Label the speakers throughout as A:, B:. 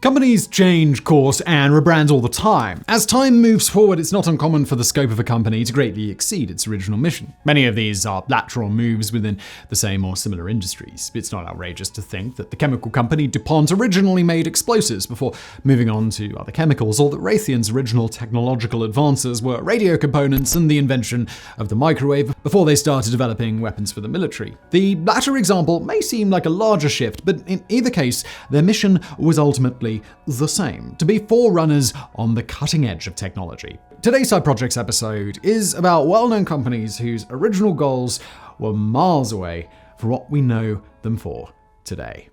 A: Companies change course and rebrand all the time. As time moves forward, it's not uncommon for the scope of a company to greatly exceed its original mission. Many of these are lateral moves within the same or similar industries. It's not outrageous to think that the chemical company DuPont originally made explosives before moving on to other chemicals, or that Raytheon's original technological advances were radio components and the invention of the microwave before they started developing weapons for the military. The latter example may seem like a larger shift, but in either case, their mission was ultimately the same: to be forerunners on the cutting edge of technology. Today's Sideprojects episode is about well-known companies whose original goals were miles away from what we know them for today.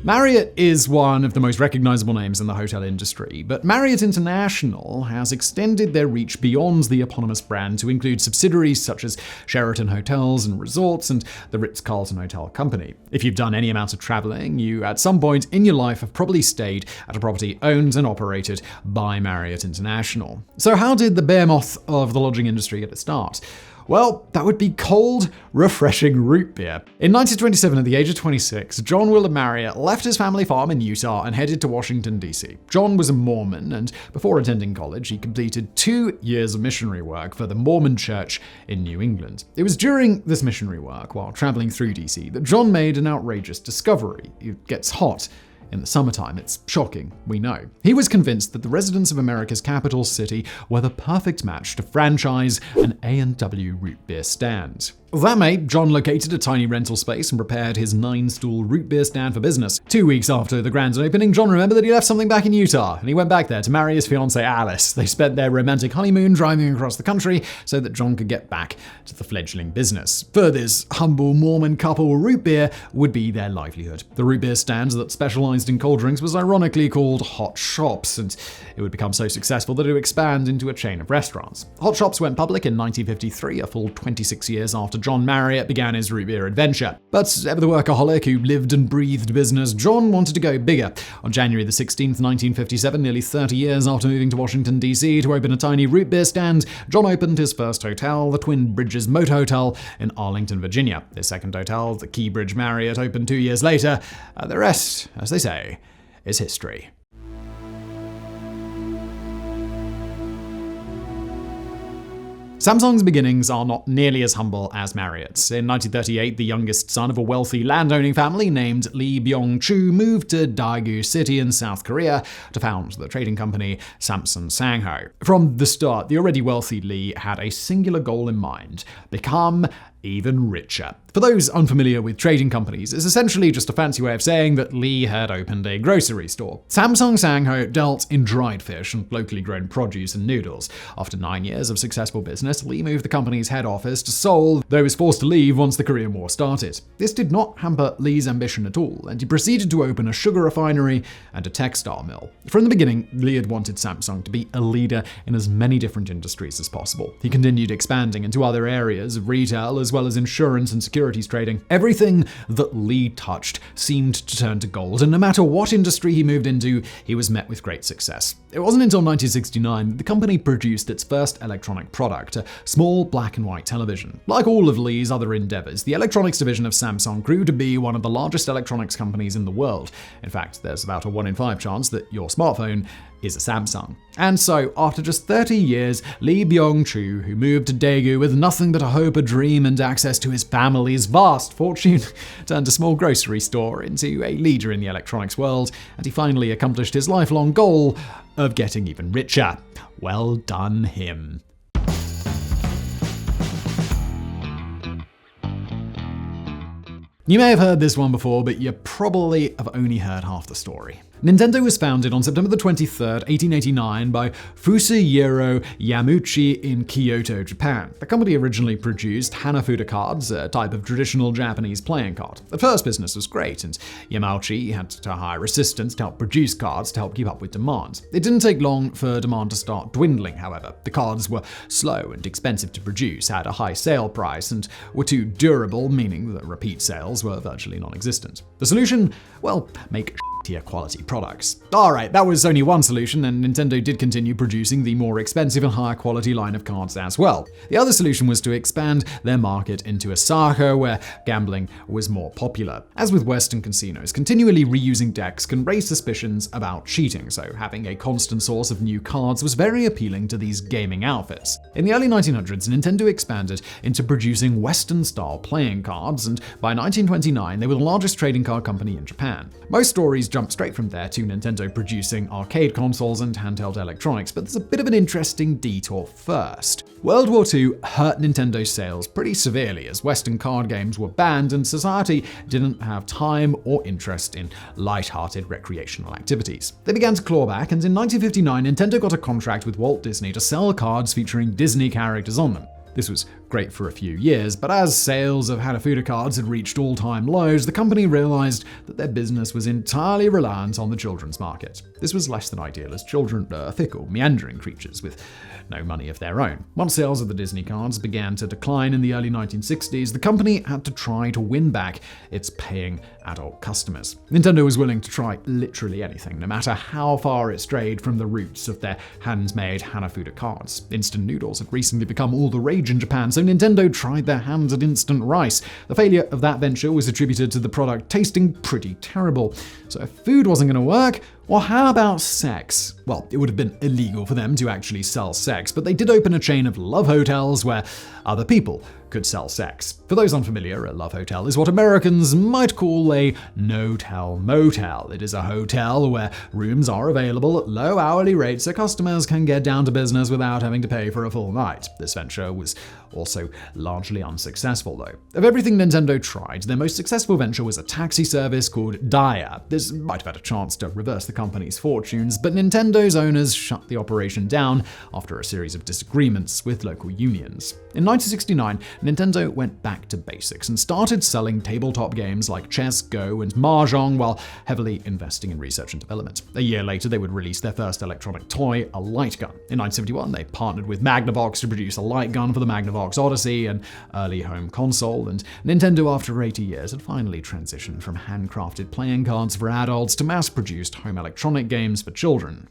A: Marriott is one of the most recognizable names in the hotel industry, but Marriott International has extended their reach beyond the eponymous brand to include subsidiaries such as Sheraton Hotels and Resorts and the Ritz-Carlton Hotel Company. If you've done any amount of traveling, you at some point in your life have probably stayed at a property owned and operated by Marriott International. So how did the behemoth of the lodging industry get its start? Well, that would be cold, refreshing root beer. In 1927, at the age of 26, John Willard Marriott left his family farm in Utah and headed to Washington, D.C. John was a Mormon, and before attending college, he completed 2 years of missionary work for the Mormon Church in New England. It was during this missionary work, while traveling through D.C., that John made an outrageous discovery. It gets hot in the summertime. It's shocking, we know. He was convinced that the residents of America's capital city were the perfect match to franchise an A&W root beer stand. That made John located a tiny rental space and prepared his 9-stool root beer stand for business. 2 weeks after the grand opening, John remembered that he left something back in Utah, and he went back there to marry his fiancée Alice. They spent their romantic honeymoon driving across the country so that John could get back to the fledgling business. For this humble Mormon couple, root beer would be their livelihood. The root beer stand that specialized in cold drinks was ironically called Hot Shops, and it would become so successful that it would expand into a chain of restaurants. Hot Shops went public in 1953, a full 26 years after John Marriott began his root beer adventure. But ever the workaholic who lived and breathed business, John wanted to go bigger. On January the 16th, 1957, nearly 30 years after moving to Washington, D.C. to open a tiny root beer stand, John opened his first hotel, the Twin Bridges Moat Hotel in Arlington, Virginia. His second hotel, the Key Bridge Marriott, opened 2 years later. The rest, as they say, is history. Samsung's beginnings are not nearly as humble as Marriott's. In 1938, the youngest son of a wealthy landowning family named Lee Byung-choo moved to Daegu City in South Korea to found the trading company Samsung Sangho. From the start, the already wealthy Lee had a singular goal in mind: become even richer. For those unfamiliar with trading companies, it's essentially just a fancy way of saying that Lee had opened a grocery store. Samsung Sangho dealt in dried fish and locally grown produce and noodles. After 9 years of successful business, Lee moved the company's head office to Seoul, though he was forced to leave once the Korean War started. This did not hamper Lee's ambition at all, and he proceeded to open a sugar refinery and a textile mill. From the beginning, Lee had wanted Samsung to be a leader in as many different industries as possible. He continued expanding into other areas of retail as well as insurance and securities trading. Everything that Lee touched seemed to turn to gold, and no matter what industry he moved into, he was met with great success. It wasn't until 1969 that the company produced its first electronic product, a small black and white television. Like all of Lee's other endeavors, the electronics division of Samsung grew to be one of the largest electronics companies in the world. In fact, there's about a 1 in 5 chance that your smartphone is a Samsung. And so, after just 30 years, Lee Byung-choo, who moved to Daegu with nothing but a hope, a dream, and access to his family's vast fortune, turned a small grocery store into a leader in the electronics world, and he finally accomplished his lifelong goal of getting even richer. Well done him. You may have heard this one before, but you probably have only heard half the story. Nintendo was founded on September 23rd, 1889 by Fusajiro Yamauchi in Kyoto, Japan. The company originally produced Hanafuda cards, a type of traditional Japanese playing card. At first, business was great, and Yamauchi had to hire assistants to help produce cards to help keep up with demand. It didn't take long for demand to start dwindling, however. The cards were slow and expensive to produce, had a high sale price, and were too durable, meaning that repeat sales were virtually non-existent. The solution? Well, make shittier quality products. Alright, that was only one solution, and Nintendo did continue producing the more expensive and higher quality line of cards as well. The other solution was to expand their market into Osaka, where gambling was more popular. As with Western casinos, continually reusing decks can raise suspicions about cheating, so having a constant source of new cards was very appealing to these gaming outfits. In the early 1900s, Nintendo expanded into producing Western-style playing cards, and by 1929, they were the largest trading card company in Japan. Most stories jump straight from there to Nintendo producing arcade consoles and handheld electronics, but there's a bit of an interesting detour first. World War II hurt Nintendo's sales pretty severely as Western card games were banned and society didn't have time or interest in light-hearted recreational activities. They began to claw back, and in 1959, Nintendo got a contract with Walt Disney to sell cards featuring Disney characters on them. This was great for a few years, but as sales of Hanafuda cards had reached all-time lows, the company realized that their business was entirely reliant on the children's market. This was less than ideal, as children are fickle, meandering creatures with no money of their own. Once sales of the Disney cards began to decline in the early 1960s, the company had to try to win back its paying adult customers. Nintendo was willing to try literally anything, no matter how far it strayed from the roots of their handmade Hanafuda cards. Instant noodles had recently become all the rage in Japan, so Nintendo tried their hands at instant rice. The failure of that venture was attributed to the product tasting pretty terrible. So if food wasn't going to work, well, how about sex? Well, it would have been illegal for them to actually sell sex, but they did open a chain of love hotels where other people could sell sex. For those unfamiliar, a love hotel is what Americans might call a no-tell motel. It is a hotel where rooms are available at low hourly rates so customers can get down to business without having to pay for a full night. This venture was also largely unsuccessful, though. Of everything Nintendo tried, their most successful venture was a taxi service called Dia. This might have had a chance to reverse the company's fortunes, but Nintendo's owners shut the operation down after a series of disagreements with local unions. In 1969, Nintendo went back to basics and started selling tabletop games like chess, Go, and Mahjong while heavily investing in research and development. A year later, they would release their first electronic toy, a light gun. In 1971, they partnered with Magnavox to produce a light gun for the Magnavox Odyssey, an early home console, and Nintendo, after 80 years, had finally transitioned from handcrafted playing cards for adults to mass-produced home electronic games for children.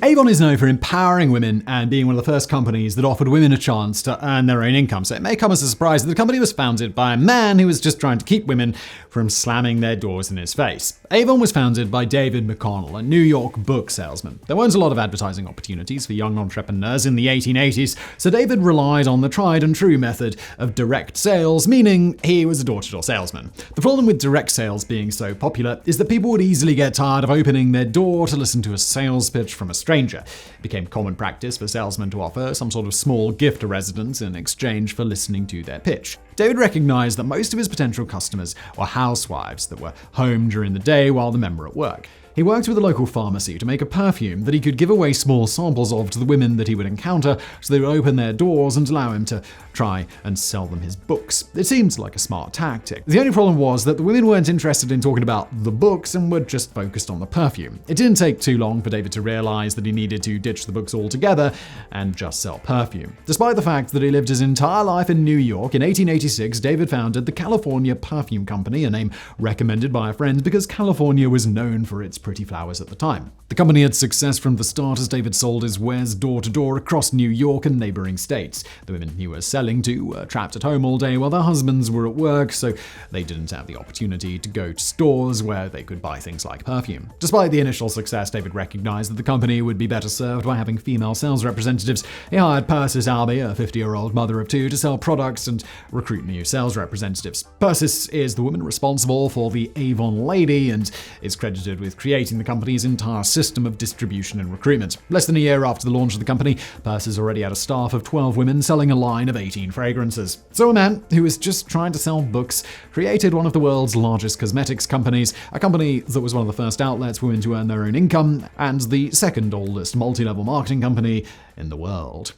A: Avon is known for empowering women and being one of the first companies that offered women a chance to earn their own income, so it may come as a surprise that the company was founded by a man who was just trying to keep women from slamming their doors in his face. Avon was founded by David McConnell, a New York book salesman. There weren't a lot of advertising opportunities for young entrepreneurs in the 1880s, so David relied on the tried and true method of direct sales, meaning he was a door-to-door salesman. The problem with direct sales being so popular is that people would easily get tired of opening their door to listen to a sales pitch from a stranger. It became common practice for salesmen to offer some sort of small gift to residents in exchange for listening to their pitch. David recognized that most of his potential customers were housewives that were home during the day while the men were at work. He worked with a local pharmacy to make a perfume that he could give away small samples of to the women that he would encounter so they would open their doors and allow him to try and sell them his books. It seemed like a smart tactic. The only problem was that the women weren't interested in talking about the books and were just focused on the perfume. It didn't take too long for David to realize that he needed to ditch the books altogether and just sell perfume. Despite the fact that he lived his entire life in New York, in 1886, David founded the California Perfume Company, a name recommended by a friend because California was known for its pretty flowers at the time. The company had success from the start as David sold his wares door-to-door across New York and neighboring states. The women he was selling to were trapped at home all day while their husbands were at work, so they didn't have the opportunity to go to stores where they could buy things like perfume. Despite the initial success, David recognized that the company would be better served by having female sales representatives. He hired Persis Albee, a 50-year-old mother of two, to sell products and recruit new sales representatives. Persis is the woman responsible for the Avon Lady and is credited with creating the company's entire system of distribution and recruitment. Less than a year after the launch of the company, Persis already had a staff of 12 women selling a line of 18 fragrances. So a man who was just trying to sell books created one of the world's largest cosmetics companies, a company that was one of the first outlets for women to earn their own income, and the second oldest multi-level marketing company in the world.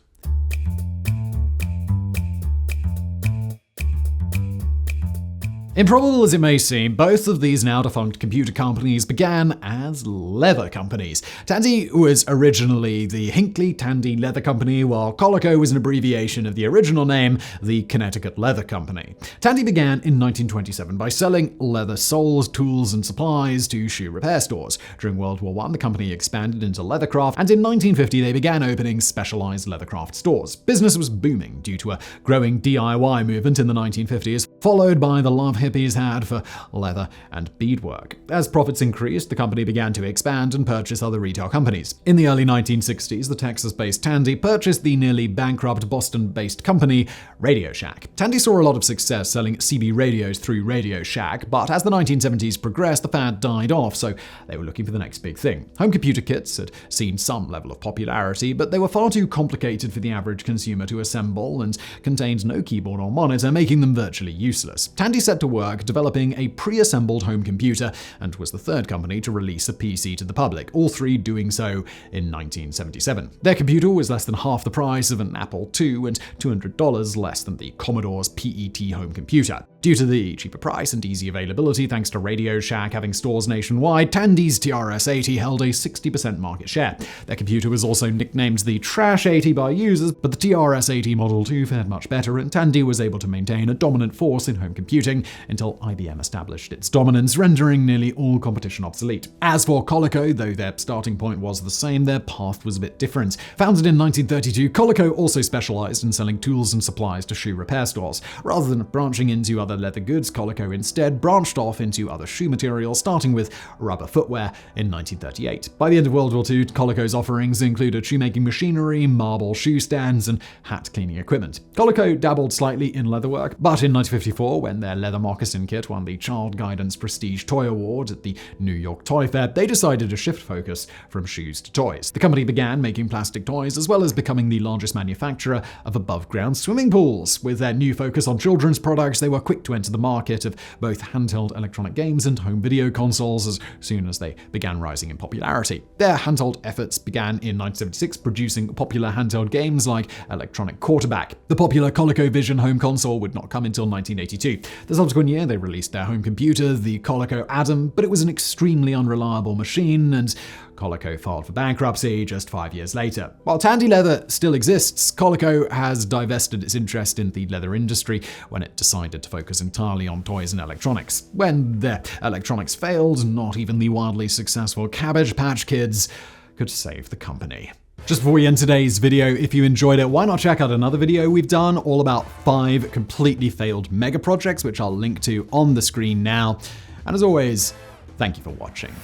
A: Improbable as it may seem, both of these now-defunct computer companies began as leather companies. Tandy was originally the Hinckley-Tandy Leather Company, while Colico was an abbreviation of the original name, the Connecticut Leather Company. Tandy began in 1927 by selling leather soles, tools, and supplies to shoe repair stores. During World War I, the company expanded into leathercraft, and in 1950 they began opening specialized leathercraft stores. Business was booming due to a growing DIY movement in the 1950s, followed by the love hippies had for leather and beadwork. As profits increased, the company began to expand and purchase other retail companies. In the early 1960s, the Texas-based Tandy purchased the nearly bankrupt Boston-based company Radio Shack. Tandy saw a lot of success selling CB radios through Radio Shack, but as the 1970s progressed, the fad died off, so they were looking for the next big thing. Home computer kits had seen some level of popularity, but they were far too complicated for the average consumer to assemble and contained no keyboard or monitor, making them virtually useless. Tandy set to work developing a pre-assembled home computer and was the third company to release a PC to the public, all three doing so in 1977. Their computer was less than half the price of an Apple II and $200 less than the Commodore's PET home computer. Due to the cheaper price and easy availability thanks to Radio Shack having stores nationwide, Tandy's TRS-80 held a 60% market share. Their computer was also nicknamed the Trash 80 by users, but the TRS-80 Model 2 fared much better, and Tandy was able to maintain a dominant force in home computing until IBM established its dominance, rendering nearly all competition obsolete. As for Colico, though their starting point was the same, their path was a bit different. Founded in 1932, Colico also specialized in selling tools and supplies to shoe repair stores. Rather than branching into other leather goods, Colico instead branched off into other shoe materials, starting with rubber footwear in 1938. By the end of World War II, Colico's offerings included shoemaking machinery, marble shoe stands, and hat cleaning equipment. Colico dabbled slightly in leatherwork, but in 1954, when their leather moccasin kit won the Child Guidance Prestige Toy Award at the New York Toy Fair, they decided to shift focus from shoes to toys. The company began making plastic toys, as well as becoming the largest manufacturer of above-ground swimming pools. With their new focus on children's products, they were quick to enter the market of both handheld electronic games and home video consoles as soon as they began rising in popularity. Their handheld efforts began in 1976, producing popular handheld games like Electronic Quarterback. The popular ColecoVision home console would not come until 1982. The subsequent year, they released their home computer, the Coleco Adam, but it was an extremely unreliable machine, and Colico filed for bankruptcy just 5 years later. While Tandy Leather still exists, Colico has divested its interest in the leather industry when it decided to focus entirely on toys and electronics. When their electronics failed, not even the wildly successful Cabbage Patch Kids could save the company. Just before we end today's video, if you enjoyed it, why not check out another video we've done all about 5 completely failed mega projects, which I'll link to on the screen now. And as always, thank you for watching.